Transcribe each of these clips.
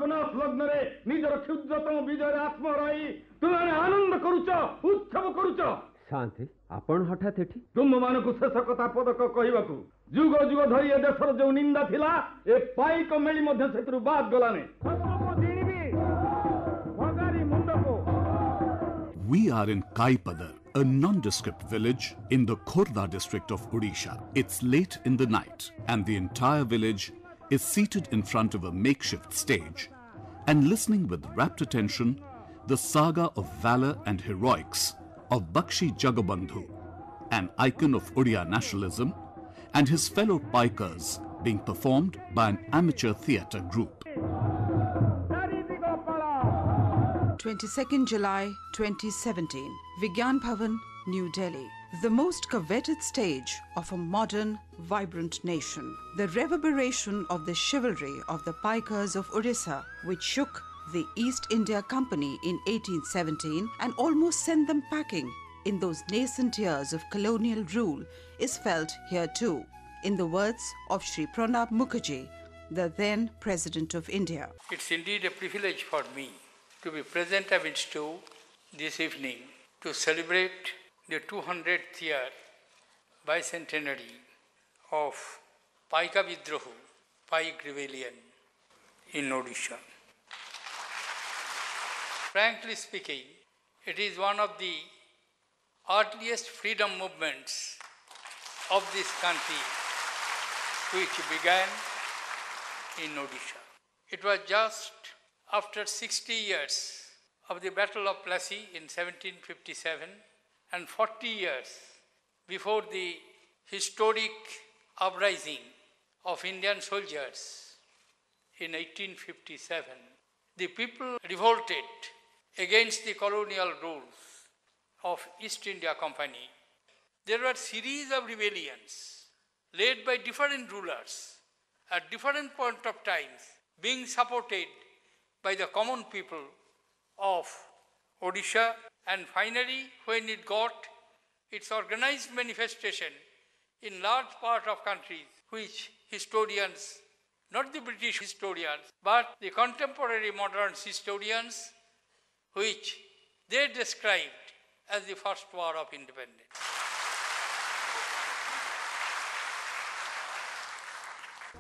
जगन्नाथ लग्न रे निजर क्षुद्रतम विजय आत्मा रही तुमने आनंद करूच उत्सव करूच शांति आपण हठात एठी तुम मानकु शेष कथा पदक कहबाकू जुग जुग धरी ए देशर जो निंदा थिला ए पाइक मेली मध्य सेतरु बाद गलाने We are in Kaipadar, a nondescript village in the Khordha district of Odisha. It's late in the night and the entire village is seated in front of a makeshift stage and listening with rapt attention the saga of valor and heroics of Bakshi Jagabandhu, an icon of Odia nationalism, and his fellow Paikas being performed by an amateur theatre group. 22nd July 2017, Vigyan Bhavan, New Delhi. The most coveted stage of a modern, vibrant nation. The reverberation of the chivalry of the Paikas of Odisha, which shook the East India Company in 1817 and almost sent them packing in those nascent years of colonial rule, is felt here too, in the words of Shri Pranab Mukherjee, the then President of India. It's indeed a privilege for me to be present amidst you this evening to celebrate the 200th year bicentenary of Paika Vidrohu, Paik Rebellion in Odisha. Frankly speaking, it is one of the earliest freedom movements of this country which began in Odisha. It was just after 60 years of the Battle of Plassey in 1757 and 40 years before the historic uprising of Indian soldiers in 1857, the people revolted against the colonial rules of East India Company. There were series of rebellions led by different rulers at different point of times, being supported by the common people of Odisha, and finally when it got its organized manifestation in large part of countries which historians, not the British historians, but the contemporary modern historians, which they described as the first war of independence.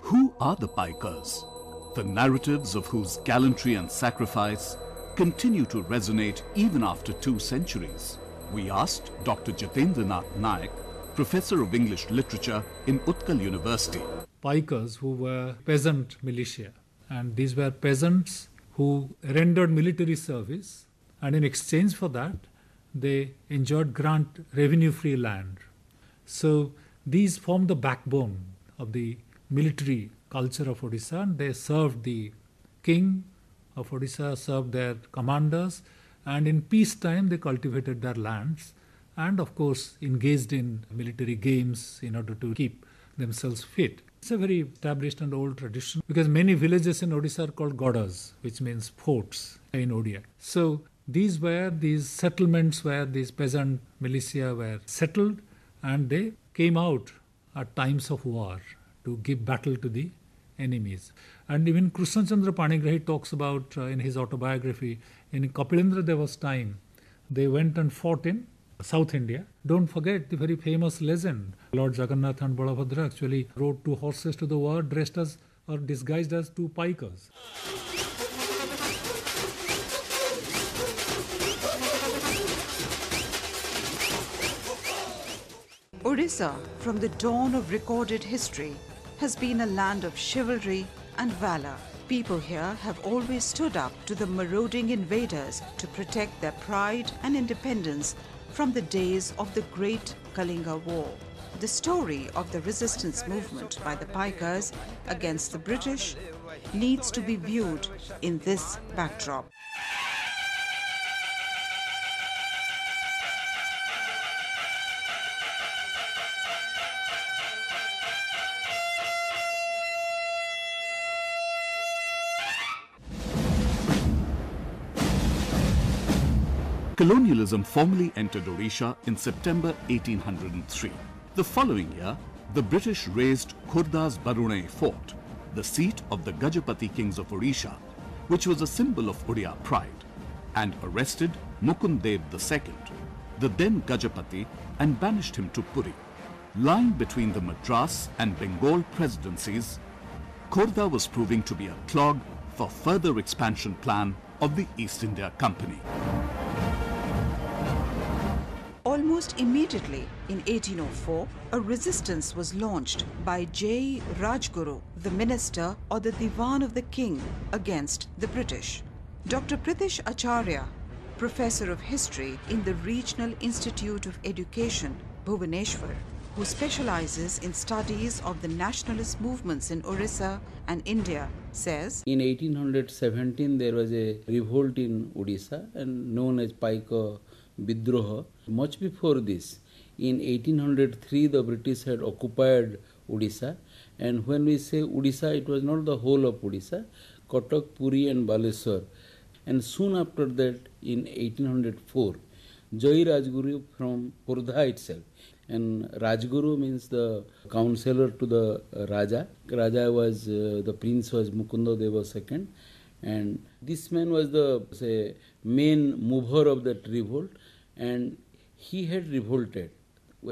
Who are the Paikas? The narratives of whose gallantry and sacrifice continue to resonate even after 2 centuries. We asked Dr. Jatendranath Naik, Professor of English Literature in Utkal University. Paikas, who were peasant militia, and these were peasants who rendered military service, and in exchange for that they enjoyed grant revenue-free land. So these formed the backbone of the military culture of Odisha, and they served the king of Odisha, served their commanders, and in peacetime they cultivated their lands and of course engaged in military games in order to keep themselves fit. It's a very established and old tradition because many villages in Odisha are called godas, which means forts in Odia. So these settlements where these peasant militia were settled, and they came out at times of war to give battle to the enemies. And even Krishna Chandra Panigrahi talks about in his autobiography, in Kapilendra Deva's time, they went and fought in South India. Don't forget the very famous legend. Lord Jagannath and Balabhadra actually rode 2 horses to the war dressed as or disguised as 2 Paikas. Odisha, from the dawn of recorded history, has been a land of chivalry and valor. People here have always stood up to the marauding invaders to protect their pride and independence from the days of the Great Kalinga War. The story of the resistance movement by the Paikas against the British needs to be viewed in this backdrop. Colonialism formally entered Odisha in September 1803. The following year, the British razed Khordha's Barune fort, the seat of the Gajapati kings of Odisha, which was a symbol of Odia pride, and arrested Mukund Dev II, the then Gajapati, and banished him to Puri. Lying between the Madras and Bengal presidencies, Khordha was proving to be a clog for further expansion plan of the East India Company. Almost immediately in 1804, a resistance was launched by J. Rajguru, the minister or the Diwan of the king, against the British. Dr. Pritish Acharya, professor of history in the Regional Institute of Education, Bhubaneswar, who specializes in studies of the nationalist movements in Orissa and India, says, in 1817 there was a revolt in Odisha and known as Paika Bidroha. Much before this, in 1803 the British had occupied Odisha, and when we say Odisha, it was not the whole of Odisha, Cuttack, Puri and Baleswar. And soon after that, in 1804, Jai Rajguru from Khordha itself, and Rajguru means the counselor to the Raja. Raja was, the prince was Mukunda Deva II, and this man was the main mover of that revolt, and he had revolted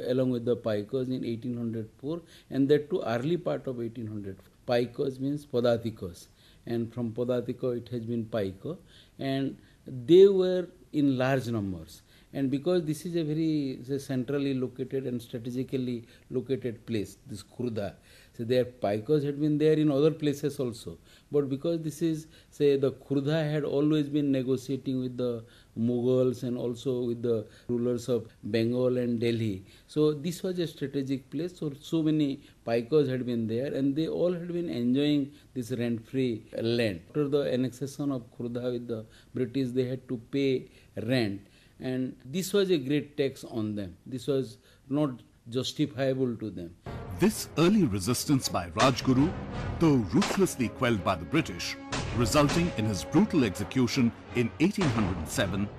along with the Paikas in 1804, and that too early part of 1800. Paikas means Padatikas, and from Padatika it has been Paika, and they were in large numbers. And because this is a very centrally located and strategically located place, this Khordha, so their Paikas had been there in other places also. But because this is, the Khordha had always been negotiating with the Mughals and also with the rulers of Bengal and Delhi. So this was a strategic place. So many Paikas had been there, and they all had been enjoying this rent-free land. After the annexation of Khordha with the British, they had to pay rent. And this was a great tax on them. This was not justifiable to them. This early resistance by Rajguru, though ruthlessly quelled by the British, resulting in his brutal execution in 1807,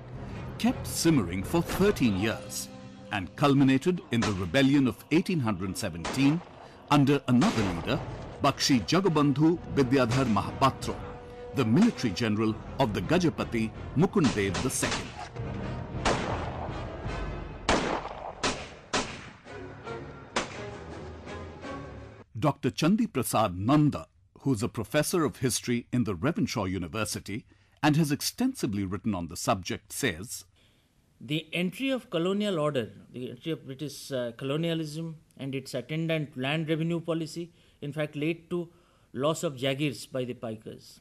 kept simmering for 13 years and culminated in the rebellion of 1817 under another leader, Bakshi Jagabandhu Vidyadhar Mahapatra, the military general of the Gajapati Mukund Dev II. Dr. Chandi Prasad Nanda, who is a professor of history in the Ravenshaw University and has extensively written on the subject, says, the entry of colonial order, the entry of British colonialism and its attendant land revenue policy, in fact, led to loss of Jagirs by the Paikas.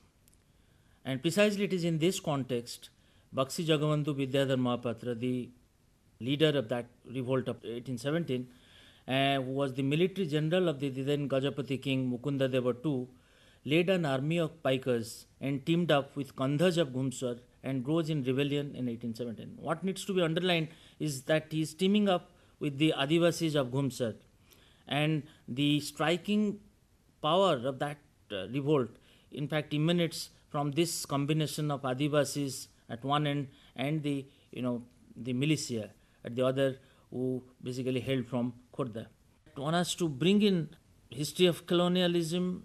And precisely it is in this context, Bakshi Jagabandhu Vidyadhar Mahapatra, the leader of that revolt of 1817, who was the military general of the then Gajapati king Mukunda Deva II, led an army of Paikas and teamed up with Kandhaj of Ghumsar and rose in rebellion in 1817. What needs to be underlined is that he is teaming up with the Adivasis of Ghumsar, and the striking power of that revolt in fact emanates from this combination of Adivasis at one end and the militia at the other, who basically hailed from Khordha. One has to bring in history of colonialism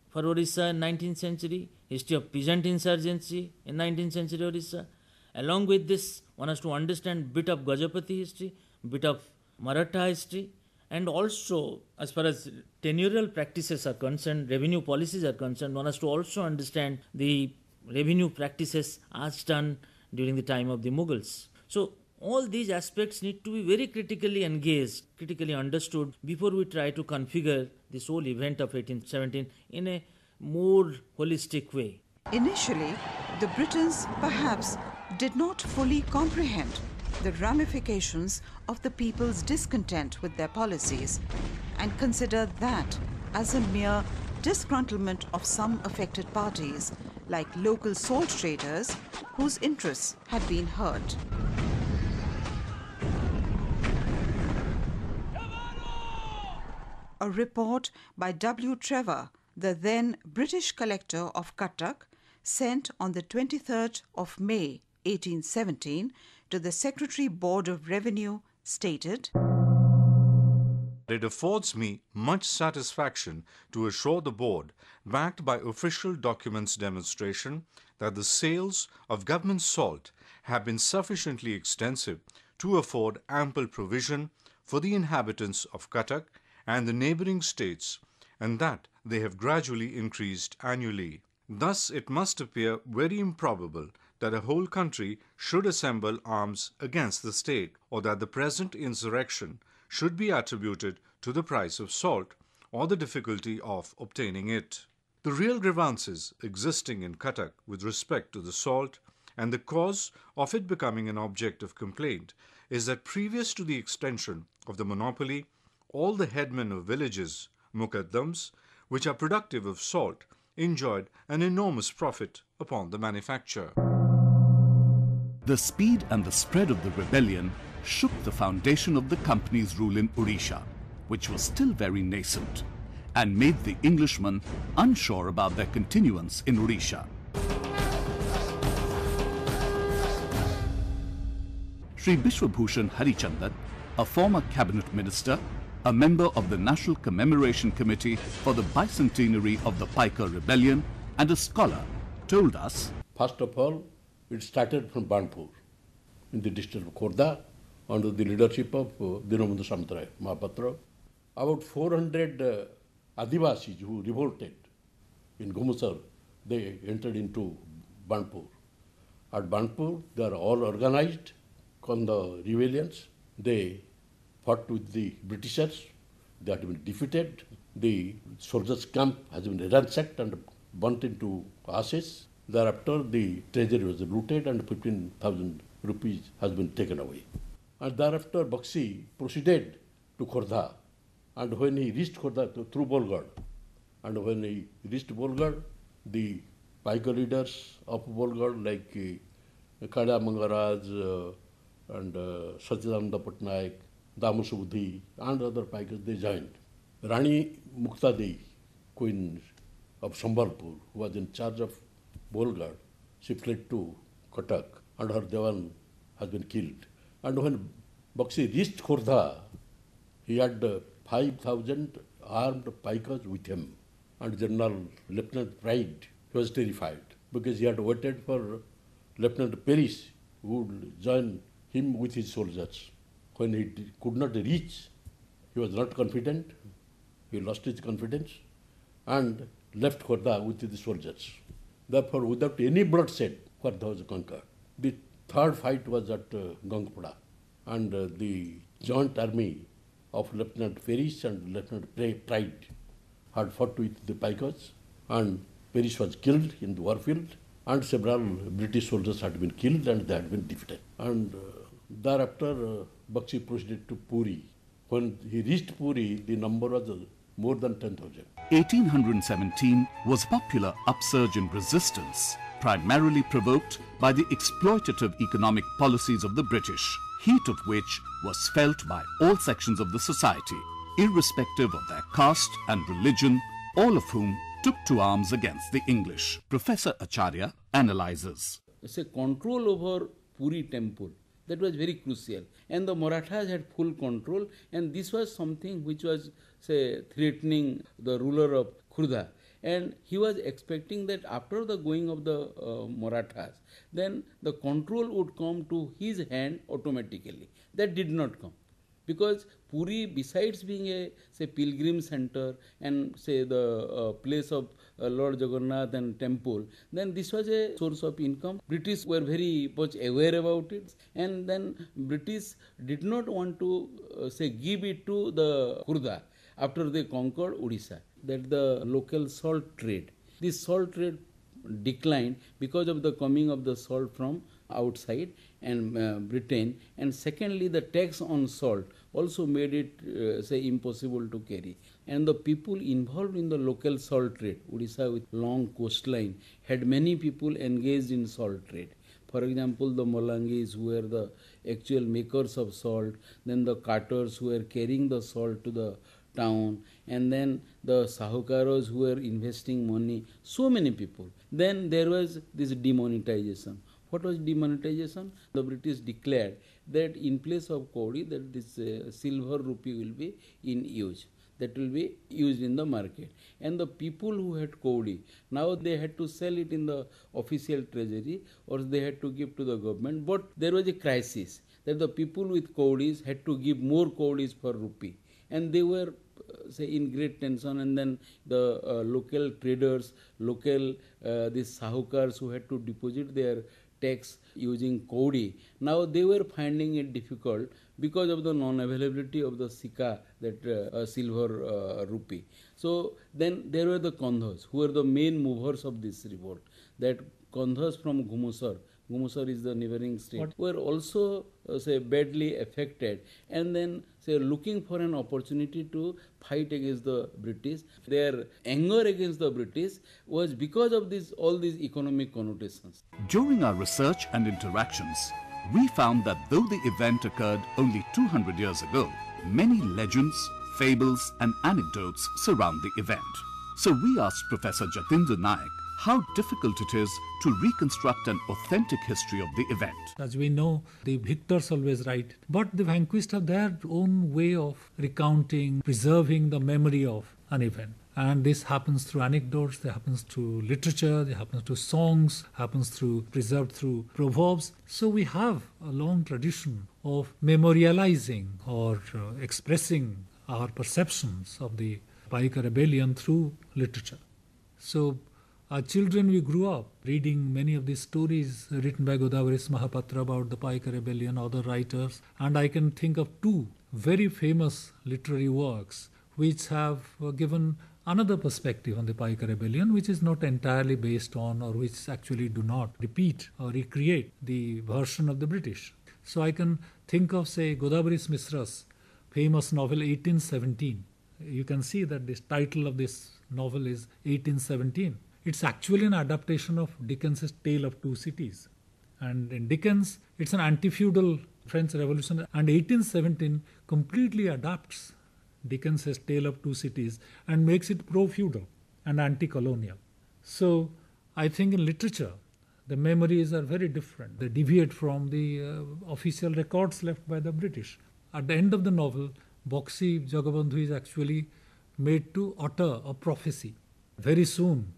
for Orissa in 19th century, history of peasant insurgency in 19th century Orissa. Along with this, one has to understand bit of Gajapati history, bit of Maratha history, and also as far as tenurial practices are concerned, revenue policies are concerned, one has to also understand the revenue practices as done during the time of the Mughals. So all these aspects need to be very critically engaged, critically understood before we try to configure this whole event of 1817 in a more holistic way. Initially, the Britons perhaps did not fully comprehend the ramifications of the people's discontent with their policies and considered that as a mere disgruntlement of some affected parties, like local salt traders whose interests had been hurt. A report by W. Trevor, the then British collector of Cuttack, sent on the 23rd of May 1817 to the Secretary Board of Revenue, stated, It affords me much satisfaction to assure the Board, backed by official documents demonstration, that the sales of government salt have been sufficiently extensive to afford ample provision for the inhabitants of Cuttack and the neighbouring states, and that they have gradually increased annually. Thus it must appear very improbable that a whole country should assemble arms against the state, or that the present insurrection should be attributed to the price of salt or the difficulty of obtaining it. The real grievances existing in Cuttack with respect to the salt and the cause of it becoming an object of complaint is that previous to the extension of the monopoly, all the headmen of villages, mukaddams, which are productive of salt, enjoyed an enormous profit upon the manufacture. The speed and the spread of the rebellion shook the foundation of the company's rule in Odisha, which was still very nascent, and made the Englishmen unsure about their continuance in Odisha. Sri Bishwabhushan Harichandan, a former cabinet minister, a member of the National Commemoration Committee for the bicentenary of the Paika rebellion, and a scholar, told us, first of all, it started from Banpur in the district of Khordha under the leadership of Dinabandhu Samudraya Mahapatra. About 400 Adivasis who revolted in Gumusar, they entered into Banpur. At Banpur, they are all organized on the rebellions. They fought with the Britishers. They had been defeated. The soldiers' camp has been ransacked and burnt into ashes. Thereafter, the treasury was looted and 15,000 rupees has been taken away. And thereafter, Bakshi proceeded to Khordha. And when he reached Khordha through Bolgad, and when he reached Bolgad, the Paika leaders of Bolgad like Kada Mangaraj and Sachidananda Patnaik, Damu Subudhi and other Paikas, they joined. Rani Muktadi, Queen of Sambalpur, who was in charge of Bolgad, she fled to Cuttack and her Devan has been killed. And when Bakshi reached Khordha, he had 5,000 armed Paikas with him. And General Lieutenant Pride was terrified because he had waited for Lieutenant Paris, who would join him with his soldiers. When he could not reach, he was not confident, he lost his confidence and left Khordha with the soldiers. Therefore, without any bloodshed, Khordha was conquered. The third fight was at Gangpada, and the joint army of Lieutenant Paris and Lieutenant Pride had fought with the Paikas, and Paris was killed in the warfield, and several British soldiers had been killed and they had been defeated. And thereafter, Bakshi proceeded to Puri. When he reached Puri, the number was more than 10,000. 1817 was popular upsurge in resistance, primarily provoked by the exploitative economic policies of the British, heat of which was felt by all sections of the society, irrespective of their caste and religion, all of whom took to arms against the English. Professor Acharya analyzes. It's a control over Puri temple. That was very crucial. And the Marathas had full control, and this was something which was, say, threatening the ruler of Khordha. And he was expecting that after the going of the Marathas, then the control would come to his hand automatically. That did not come. Because Puri, besides being a, say, pilgrim center and, say, the place of Lord Jagannath and temple, then this was a source of income. British were very much aware about it, and then British did not want to, say, give it to the Khordha after they conquered Odisha. That the local salt trade. This salt trade declined because of the coming of the salt from outside and Britain, and secondly the tax on salt also made it say impossible to carry, and the people involved in the local salt trade, Odisha with long coastline had many people engaged in salt trade. For example, the Molangis, who were the actual makers of salt, then the carters who were carrying the salt to the town, and then the sahukaros who were investing money, so many people. Then there was this demonetization. What was demonetization? The British declared that in place of kauri, that this silver rupee will be in use. That will be used in the market. And the people who had kauri, now they had to sell it in the official treasury or they had to give to the government. But there was a crisis that the people with kauris had to give more kauris per rupee. And they were say in great tension, and then the local traders, local these sahukars who had to deposit their tax using kauri, now they were finding it difficult because of the non-availability of the sika, that silver rupee. So then there were the Kandhas, who were the main movers of this revolt. That Kandhas from Gumusar is the neighboring state, were also say badly affected, and then say looking for an opportunity to fight against the British. Their anger against the British was because of all these economic connotations. During our research and interactions, we found that though the event occurred only 200 years ago, many legends, fables and anecdotes surround the event. So we asked Professor Jatindra Naik how difficult it is to reconstruct an authentic history of the event. As we know, the victors always write, but the vanquished have their own way of recounting, preserving the memory of an event. And this happens through anecdotes, it happens through literature, it happens through songs, happens through preserved through proverbs. So we have a long tradition of memorializing or expressing our perceptions of the Paika rebellion through literature. So our children, we grew up reading many of these stories written by Godavaris Mahapatra about the Paika rebellion, other writers, and I can think of two very famous literary works which have given another perspective on the Paika rebellion, which is not entirely based on or which actually do not repeat or recreate the version of the British. So I can think of, say, Godavaris Misra's famous novel 1817. You can see that this title of this novel is 1817. It's actually an adaptation of Dickens's Tale of Two Cities. And in Dickens, it's an anti-feudal French Revolution. And 1817 completely adapts Dickens's Tale of Two Cities and makes it pro-feudal and anti-colonial. So I think in literature, the memories are very different. They deviate from the official records left by the British. At the end of the novel, Boxy Jagabandhu is actually made to utter a prophecy. Very soon,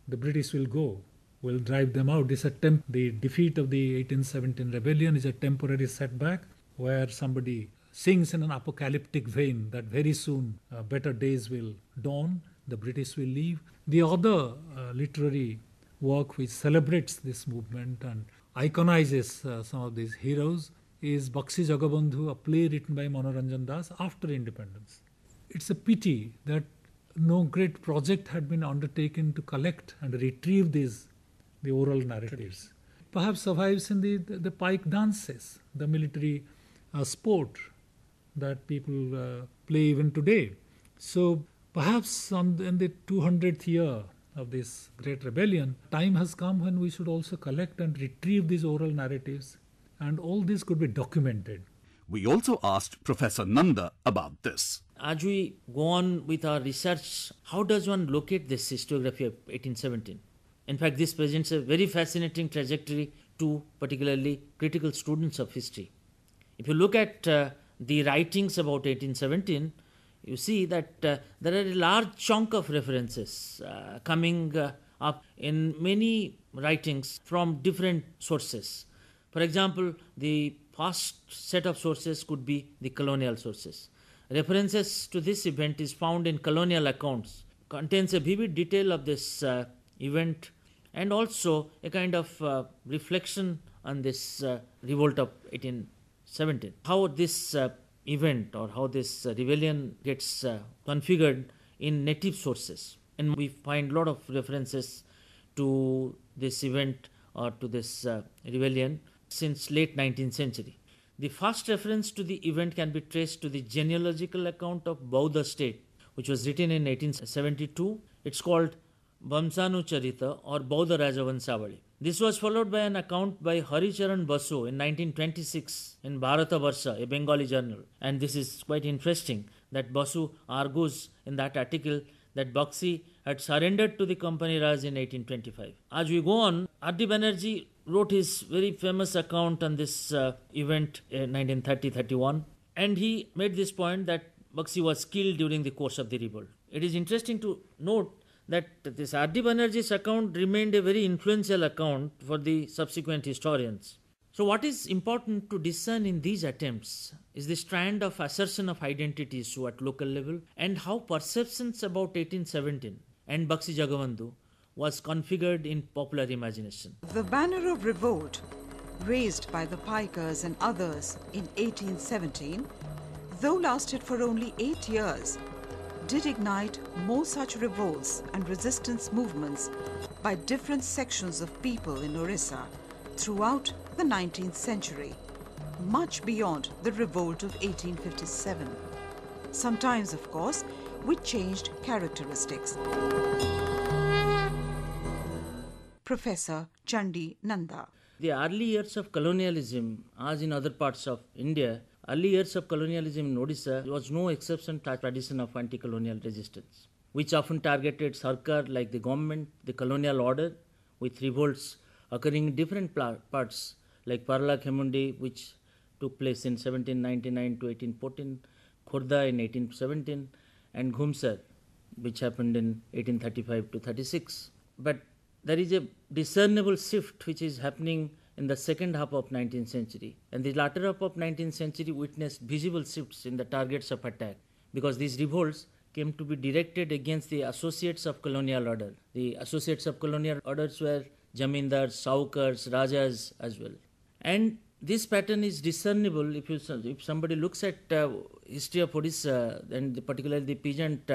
the British will go, will drive them out. The defeat of the 1817 rebellion is a temporary setback where somebody sings in an apocalyptic vein that very soon better days will dawn, the British will leave. The other literary work which celebrates this movement and iconizes some of these heroes is Boxy Jagabandhu, a play written by Manoranjan Das after independence. It's a pity that no great project had been undertaken to collect and retrieve the oral narratives. Perhaps survives in the pike dances, the military sport that people play even today. So perhaps in the 200th year of this great rebellion, time has come when we should also collect and retrieve these oral narratives, and all this could be documented. We also asked Professor Nanda about this. As we go on with our research, how does one locate this historiography of 1817? In fact, this presents a very fascinating trajectory to particularly critical students of history. If you look at the writings about 1817, you see that there are a large chunk of references coming up in many writings from different sources. For example, the first set of sources could be the colonial sources. References to this event is found in colonial accounts, contains a vivid detail of this event and also a kind of reflection on this revolt of 1817. How this event or how this rebellion gets configured in native sources. And we find a lot of references to this event or to this rebellion since late 19th century. The first reference to the event can be traced to the genealogical account of Bauddha state, which was written in 1872. It's called Vamsanu Charita or Bauddha Rajavansavali. This was followed by an account by Haricharan Basu in 1926 in Bharata Varsha, a Bengali journal. And this is quite interesting that Basu argues in that article that Baxi had surrendered to the company Raj in 1825. As we go on, R.D. Banerjee wrote his very famous account on this event in 1930-31, and he made this point that Baxi was killed during the course of the revolt. It is interesting to note that this R.D. Banerjee's account remained a very influential account for the subsequent historians. So what is important to discern in these attempts is the strand of assertion of identity issue at local level and how perceptions about 1817 and Baxi Jagabandhu was configured in popular imagination. The banner of revolt, raised by the Paikas and others in 1817, though lasted for only 8 years, did ignite more such revolts and resistance movements by different sections of people in Orissa throughout the 19th century, much beyond the revolt of 1857. Sometimes, of course, with changed characteristics. Professor Chandi Nanda. The early years of colonialism, as in other parts of India, early years of colonialism in Odisha was no exception to the tradition of anti-colonial resistance, which often targeted Sarkar like the government, the colonial order, with revolts occurring in different parts like Parla Khemundi, which took place in 1799 to 1814, Khurda in 1817, and Ghumsar, which happened in 1835 to 36. But there is a discernible shift which is happening in the second half of 19th century. And the latter half of 19th century witnessed visible shifts in the targets of attack because these revolts came to be directed against the associates of colonial order. The associates of colonial orders were Jamindars, Saukars, Rajas as well. And this pattern is discernible if somebody looks at history of Odisha and particularly the peasant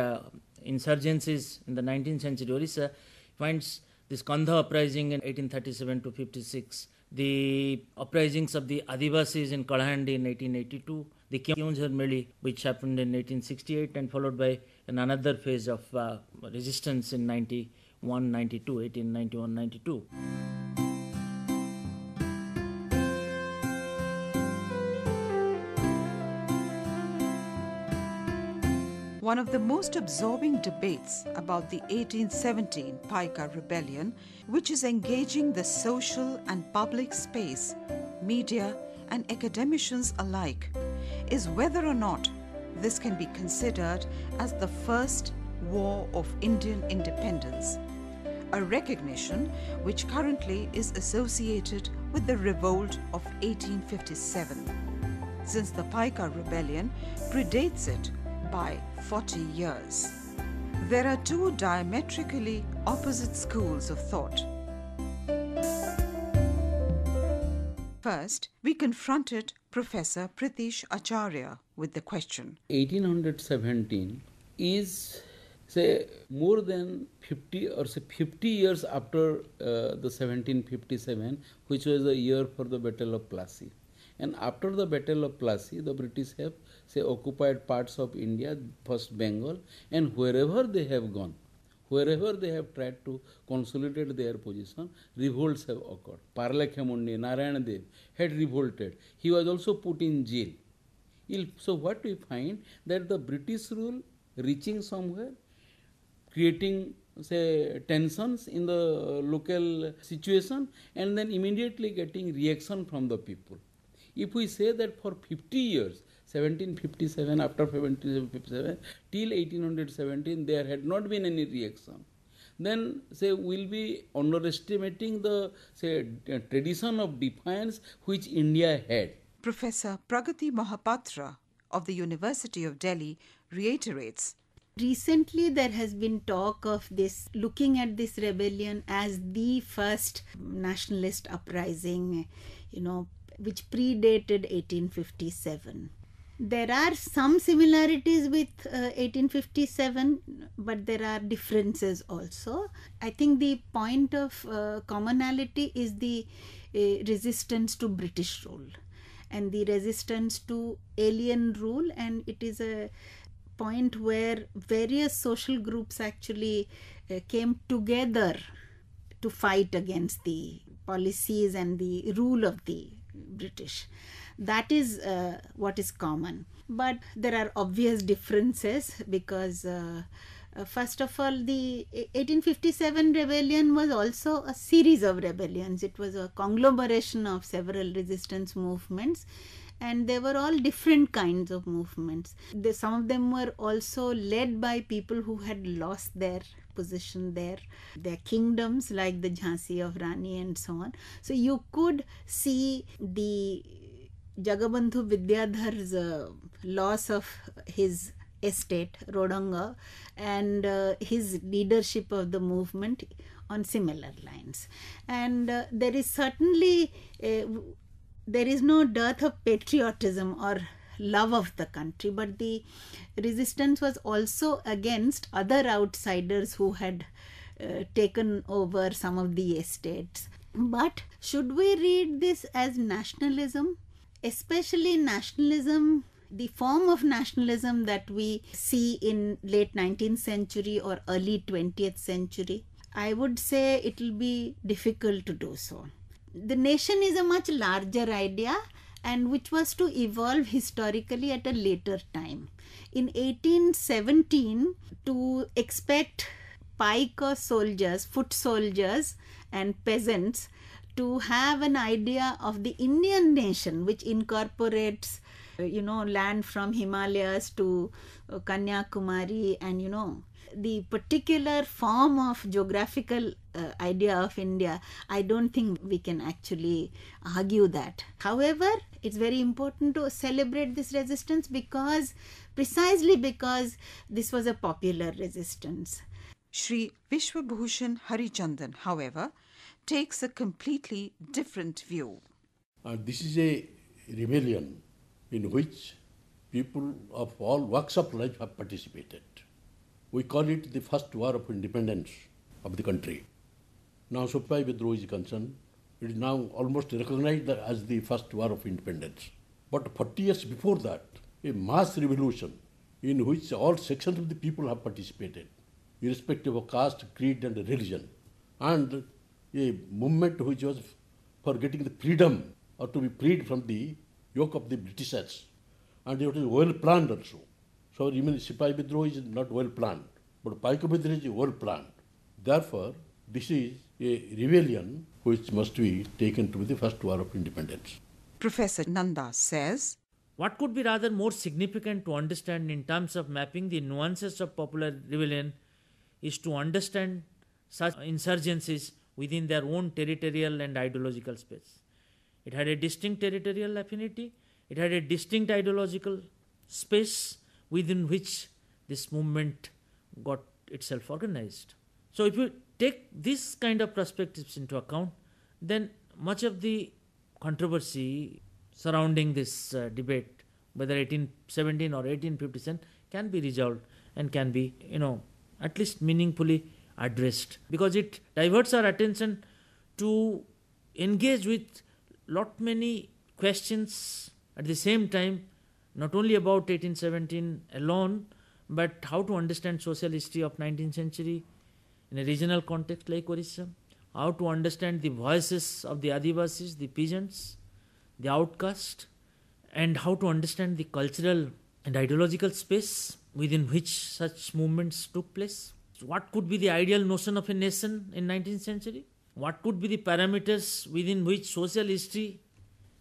insurgencies in the 19th century Odisha, finds this Kandha uprising in 1837 to 56, the uprisings of the Adivasis in Kalahandi in 1882, the Keonjhar Meli, which happened in 1868 and followed by another phase of resistance in 1891-92. One of the most absorbing debates about the 1817 Paika rebellion, which is engaging the social and public space, media and academicians alike, is whether or not this can be considered as the first war of Indian independence, a recognition which currently is associated with the revolt of 1857, since the Paika rebellion predates it by 40 years. There are two diametrically opposite schools of thought. First, we confronted Professor Pritish Acharya with the question. 1817 is, say, more than 50 or say 50 years after the 1757, which was the year for the Battle of Plassey. And after the Battle of Plassey, the British have, say, occupied parts of India, first Bengal, and wherever they have gone, wherever they have tried to consolidate their position, revolts have occurred. Parla Khemundi, Narayan Dev had revolted. He was also put in jail. So what we find, that the British rule reaching somewhere, creating, say, tensions in the local situation, and then immediately getting reaction from the people. If we say that for 50 years, 1757, after 1757, till 1817, there had not been any reaction, then, say, we'll be underestimating the, say, tradition of defiance which India had. Professor Pragati Mohapatra of the University of Delhi reiterates. Recently, there has been talk of this, looking at this rebellion as the first nationalist uprising, which predated 1857. There are some similarities with 1857, but there are differences also. I think the point of commonality is the resistance to British rule and the resistance to alien rule, and it is a point where various social groups actually came together to fight against the policies and the rule of the British. That is what is common. But there are obvious differences because First of all, the 1857 rebellion was also a series of rebellions. It was a conglomeration of several resistance movements, and they were all different kinds of movements. Some of them were also led by people who had lost their position there, their kingdoms, like the Jhansi of Rani and so on. So you could see the Jagabandhu Vidyadhar's loss of his estate, Rodanga, and his leadership of the movement on similar lines. And there is certainly, there is no dearth of patriotism or love of the country, but the resistance was also against other outsiders who had taken over some of the estates. But should we read this as nationalism? Especially nationalism, the form of nationalism that we see in late 19th century or early 20th century? I would say it will be difficult to do so. The nation is a much larger idea, and which was to evolve historically at a later time. In 1817, to expect Paikas soldiers, foot soldiers and peasants to have an idea of the Indian nation, which incorporates land from Himalayas to Kanyakumari, and the particular form of geographical idea of India, I don't think we can actually argue that. However, it's very important to celebrate this resistance precisely because this was a popular resistance. Shri Vishwabhushan Harichandan, however, takes a completely different view. This is a rebellion in which people of all walks of life have participated. We call it the first war of independence of the country. Now, so far as Vidroh is concerned, it is now almost recognized as the first war of independence. But 40 years before that, a mass revolution in which all sections of the people have participated, irrespective of caste, creed and religion, and a movement which was for getting the freedom or to be freed from the yoke of the Britishers. And it was well planned also. So even Sipai Vidroh is not well planned, but Paika Vidroh is well planned. Therefore, this is a rebellion which must be taken to be the first war of independence. Professor Nanda says, what could be rather more significant to understand in terms of mapping the nuances of popular rebellion is to understand such insurgencies within their own territorial and ideological space. It had a distinct territorial affinity, it had a distinct ideological space within which this movement got itself organized. So if you take this kind of perspectives into account, then much of the controversy surrounding this debate, whether 1817 or 1857, can be resolved and can be, at least meaningfully addressed, because it diverts our attention to engage with lot many questions at the same time, not only about 1817 alone, but how to understand social history of 19th century in a regional context like Orissa, how to understand the voices of the Adivasis, the peasants, the outcast, and how to understand the cultural and ideological space within which such movements took place. So what could be the ideal notion of a nation in 19th century? What could be the parameters within which social history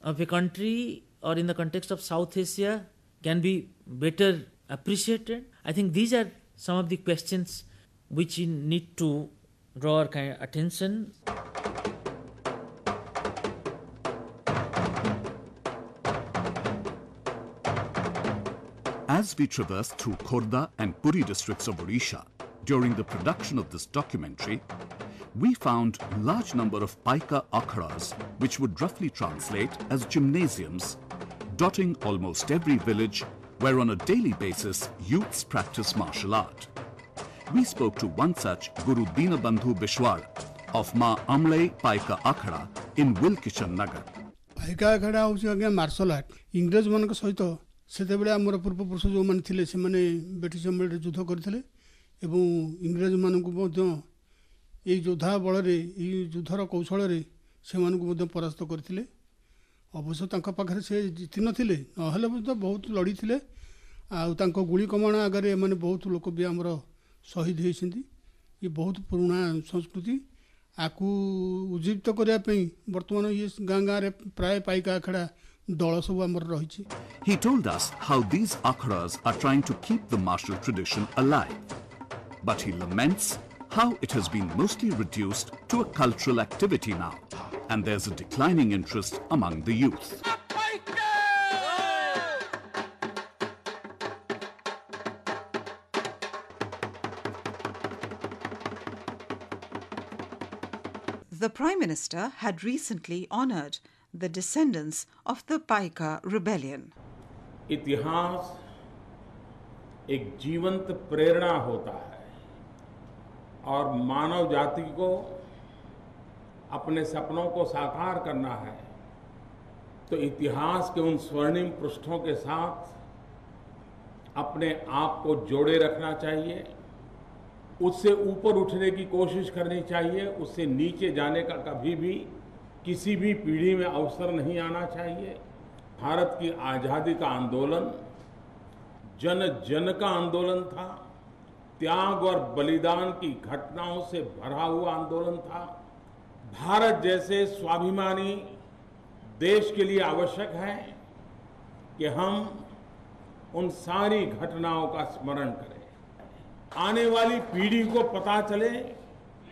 of a country or in the context of South Asia can be better appreciated? I think these are some of the questions which we need to draw our attention. As we traversed through Khordha and Puri districts of Odisha during the production of this documentary, we found a large number of Paika akhadas, which would roughly translate as gymnasiums, dotting almost every village where on a daily basis youths practice martial art. We spoke to one such, Guru Dinabandhu Bishwal of Ma Amlai Paika Akhada in Wilkishan Nagar. Paika Akhada house again martial art. English manko soito ସେତେବେଳେ ଆମର ପୂର୍ବପୁରୁଷ ଯେଉଁମାନେ ଥିଲେ ସେମାନେ British ସମୟରେ ଯୁଦ୍ଧ କରିଥିଲେ ଏବଂ ଇଂରେଜମାନଙ୍କୁ ମଧ୍ୟ ଏହି ଯୋଦ୍ଧା ବଳରେ ଏହି ଯୁଦ୍ଧର କୌଶଳରେ ସେମାନଙ୍କୁ ମଧ୍ୟ ପରାସ୍ତ କରିଥିଲେ। ଅବଶ୍ୟ ତାଙ୍କ ପାଖରେ ସେ ଜିତି ନଥିଲେ, ନହେଲେ ମଧ୍ୟ ବହୁତ ଲଢ଼ିଥିଲେ। ଆଉ ତାଙ୍କ ଗୁଳି କମାଣ ଆଗରେ ଏମାନେ ବହୁତ ଲୋକ ବି ଆମର शहीद होती ये बहुत पुराना संस्कृति आकु उज्जीवित करने बर्तमान ये गाँ गाँव प्राय पाइका अखड़ा दल सब आमर रही. He told us how these akhadas are trying to keep the martial tradition alive. But he laments how it has been mostly reduced to a cultural activity now, and there's a declining interest among the youth. The Prime Minister had recently honoured the descendants of the Paika rebellion. इतिहास एक जीवंत प्रेरणा होता है और मानव जाति को अपने सपनों को साकार करना है तो इतिहास के उन स्वर्णिम पृष्ठों के साथ अपने आप को जोड़े रखना चाहिए, उससे ऊपर उठने की कोशिश करनी चाहिए, उससे नीचे जाने का कभी भी किसी भी पीढ़ी में अवसर नहीं आना चाहिए. भारत की आज़ादी का आंदोलन जन जन का आंदोलन था, त्याग और बलिदान की घटनाओं से भरा हुआ आंदोलन था. भारत जैसे स्वाभिमानी देश के लिए आवश्यक है कि हम उन सारी घटनाओं का स्मरण करें. आने वाली पीढ़ी को पता चले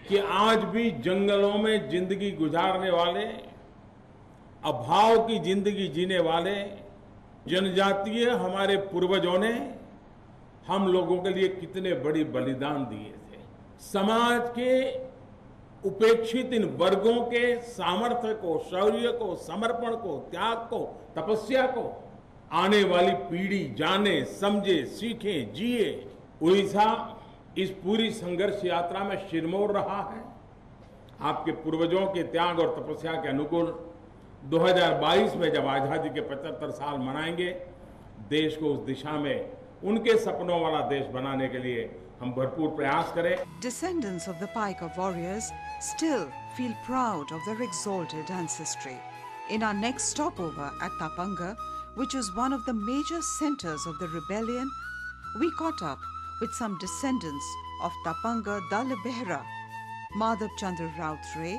कि आज भी जंगलों में जिंदगी गुजारने वाले, अभाव की जिंदगी जीने वाले जनजातीय हमारे पूर्वजों ने हम लोगों के लिए कितने बड़ी बलिदान दिए थे. समाज के उपेक्षित इन वर्गों के सामर्थ्य को, शौर्य को, समर्पण को, त्याग को, तपस्या को आने वाली पीढ़ी जाने, समझे, सीखे, जिए. उड़ीसा इस पूरी संघर्ष यात्रा में शिरमौर रहा है. आपके पूर्वजों के त्याग और तपस्या के अनुकूल 2022 में जब आजादी के 75 साल मनाएंगे, देश को उस दिशा में उनके सपनों वाला देश बनाने के लिए हम भरपूर प्रयास करें. Descendants of the Paika warriors still feel proud of their exalted ancestry. In our next stopover at Tapanga, which is one of the major centers of the rebellion, we caught up with some descendants of Tapanga Dal Behra, Madhav Chandra Rautre,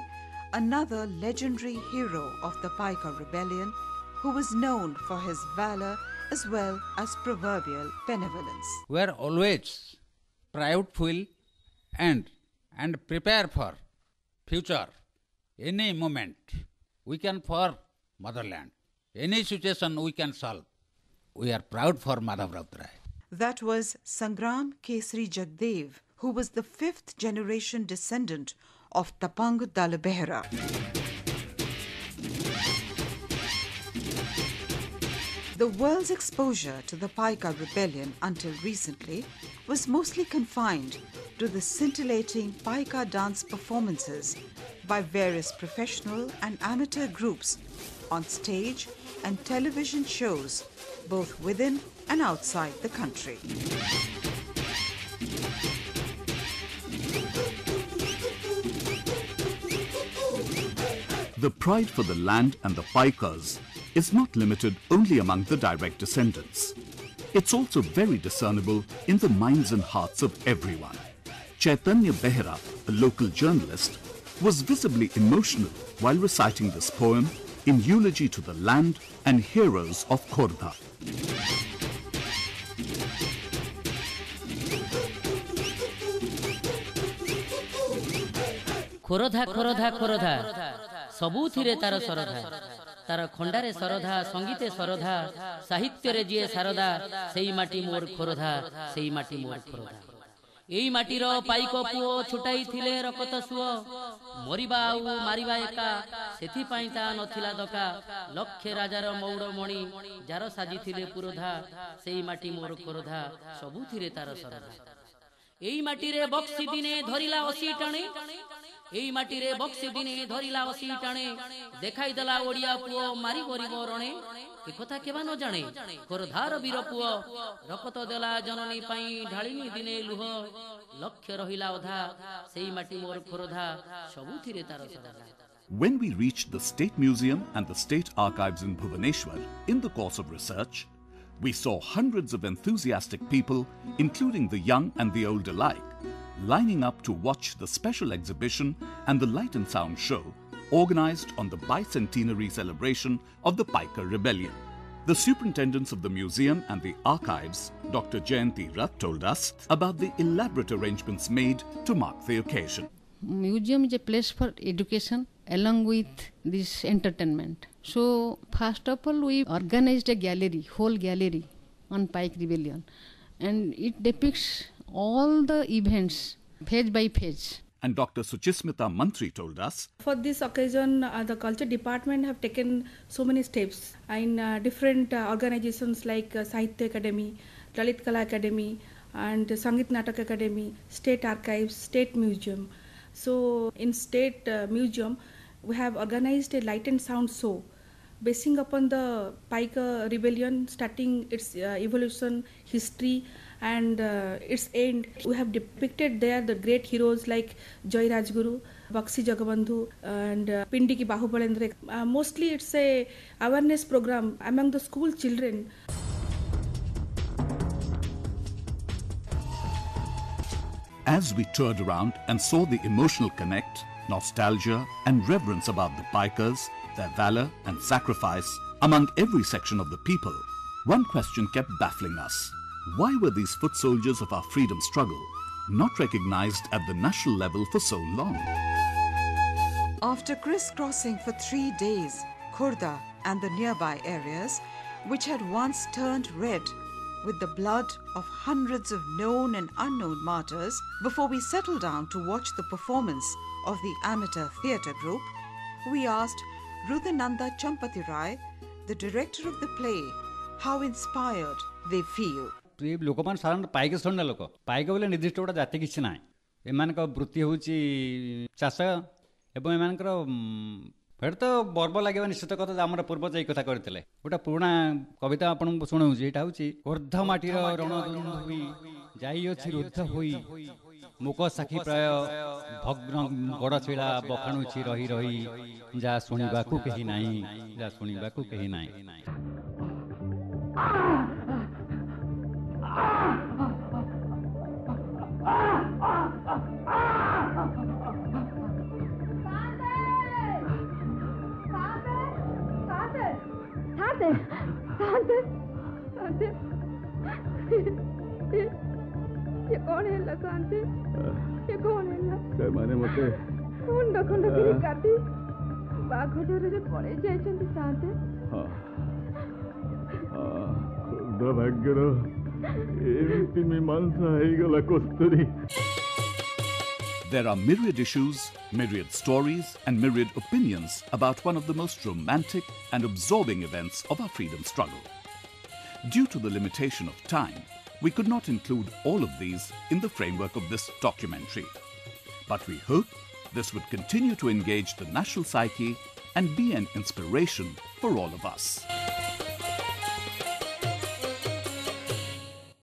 another legendary hero of the Paika rebellion, who was known for his valor as well as proverbial benevolence. We are always proudful and prepare for future. Any moment we can for motherland. Any situation we can solve. We are proud for Madhav Rautre. That was Sangram Kesri Jagdev, who was the 5th generation descendant of Tapang Dal Behra. The world's exposure to the Paika rebellion until recently was mostly confined to the scintillating Paika dance performances by various professional and amateur groups on stage and television shows both within and outside the country. The pride for the land and the Paikas is not limited only among the direct descendants. It's also very discernible in the minds and hearts of everyone. Chaitanya Behra, a local journalist, was visibly emotional while reciting this poem in eulogy to the land and heroes of Khordha. Khordha Khordha Khordha सबुथिरे तार सरधा तार खंडारे सरधा संगीते सरधा साहित्य रे जिए सारदा सेई माटी मोर खोरधा सेई माटी मोर खोरधा एई माटीर पाइक पुओ छुटाई थिले रकत सुओ मरिबा आउ मारिबा एका सेथि पई ता नथिला दका लक्ष्य राजार मौड़ मणि जार साजी थिले पुरोधा सेई माटी मोर खोरधा सबुथिरे तार सरधा एई माटी रे बक्सी दिने धरिला असी टणे एई माटी रे बक्सी दिने धरिला असी टणे देखाई देला ओडिया पुओ मारी गरीब रणे ए कथा केबा न जाने खोरधार वीर पुओ रकत देला जननी पई ढाळिनी दिने लुह लक्ष्य रहिला अधा सेई माटी मोर खोरधा सबुथिरे तार Sharda. When we reached the State Museum and the State Archives in Bhubaneswar in the course of research, We saw hundreds of enthusiastic people, including the young and the old alike, lining up to watch the special exhibition and the light and sound show organized on the bicentenary celebration of the Paikas Rebellion. The superintendents of the museum and the archives, Dr. Jayanti Rath, told us about the elaborate arrangements made to mark the occasion. Museum is a place for education along with this entertainment. So first of all, we organized a gallery, whole gallery on Paikas Rebellion, and it depicts all the events phase by phase. And Dr. Suchismita Mantri told us, for this occasion, the culture department have taken so many steps in different organizations like Sahitya Academy, Lalit Kala Academy, and Sangit Natak Academy, State Archives, State Museum. So in State Museum, we have organized a light and sound show basing upon the Paikas Rebellion, starting its evolution, history, and its end. We have depicted there the great heroes like Joy Rajguru, Bakshi Jagabandhu, and Pindiki Bahubalendra. Mostly it's a awareness program among the school children. As we toured around and saw the emotional connect, nostalgia and reverence about the Paikas, their valor and sacrifice among every section of the people, one question kept baffling us. Why were these foot soldiers of our freedom struggle not recognized at the national level for so long? After crisscrossing for 3 days Khurda and the nearby areas, which had once turned red with the blood of hundreds of known and unknown martyrs, before we settled down to watch the performance of the amateur theatre group, we asked Rudhananda Champati Rai, the director of the play, how inspired they feel. ଲୋକମାନେ ସାଧାରଣତଃ ପାଇକ ଶୁଣିଲା ଲୋକ ପାଇକ ବୋଲେ ନିର୍ଦ୍ଦିଷ୍ଟ ଗୋଟେ ଜାତି କିଛି ନାହିଁ ଏମାନଙ୍କ ବୃତ୍ତି ହେଉଛି ଚାଷ ଏବଂ ଏମାନଙ୍କର ଏଇଟା ତ ଗର୍ବ ଲାଗିବ ନିଶ୍ଚିତ କଥା ଯେ ଆମର ପୂର୍ବଜ ଏଇ କଥା କରିଥିଲେ ଗୋଟେ ପୁରୁଣା କବିତା ଆପଣଙ୍କୁ ଶୁଣାଉଛି ଏଇଟା ହେଉଛି ଖୋର୍ଦ୍ଧା ମାଟିର ରଣଦୁନ୍ଦୁ ହୋଇ ଯାଇଅଛି ରୁଦ୍ଧ ହୋଇ ମୁକ ସାକ୍ଷୀ ପ୍ରାୟ ଭଗ୍ନ ଗଡ଼ଶିଳା ବଖାଣୁଛି ରହି ରହି ଯାହା ଶୁଣିବାକୁ କେହି ନାହିଁ ଯାହା ଶୁଣିବାକୁ କେହି ନାହିଁ ये कौन है लकांते ये कौन है ना माने मते खंड खंड करी काटी बाघ डरे पड़े जाइछंती साथे हां दुर्भाग्यरो एमिति मीमांसा हेगला कस्तूरी. There are myriad issues, myriad stories, and myriad opinions about one of the most romantic and absorbing events of our freedom struggle. Due to the limitation of time, we could not include all of these in the framework of this documentary. But we hope this would continue to engage the national psyche and be an inspiration for all of us.